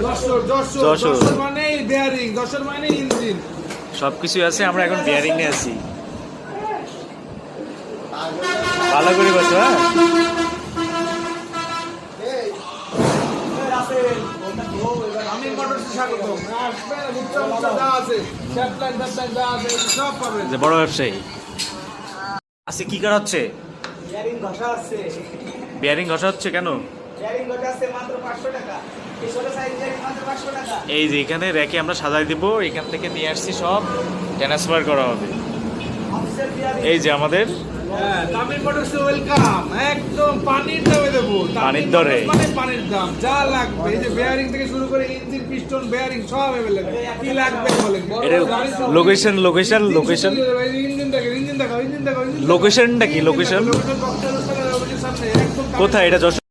যশোর যশোর মানে বেয়ারিং, যশোর মানে ইঞ্জিন, সবকিছু আছে। আমরা এখন বিয়ারিং নিয়ে আছি। ভালো করে বসো। হ্যাঁ, আমি মোটরসে স্বাগতম। আসবেন, উচ্চ যা আছে, শ্যাপলাইন যা আছে সব পাবেন। যে বড় ব্যবসায়ী আছে। কি করা হচ্ছে? বিয়ারিং ঘষা আছে। বিয়ারিং ঘষা হচ্ছে কেন? বিয়ারিং ঘষা আছে মাত্র 500 টাকা। এই ছোট সাইজ বিয়ারিং মাত্র 500 টাকা। এই যে এখানে রেখে আমরা সাজাই দিব, এখান থেকে নিয়ে আসছি, সব ট্রান্সফার করা হবে। অফিসের বিয়ারিং। এই যে আমাদের হ্যাঁ, তামিল মোটরসে ওয়েলকাম। একদম পানির দামে দেবো। পানির দরে। মানে পানির দাম যা লাগবে, এই যে বেয়ারিং থেকে শুরু করে ইঞ্জিন, পিস্টন, বেয়ারিং সব अवेलेबल। কি লাগবে বলেন? এটা লোকেশন লোকেশন লোকেশন ইঞ্জিন দেখো। লোকেশনটা কি? লোকেশন কোথায়? এটা যশোর।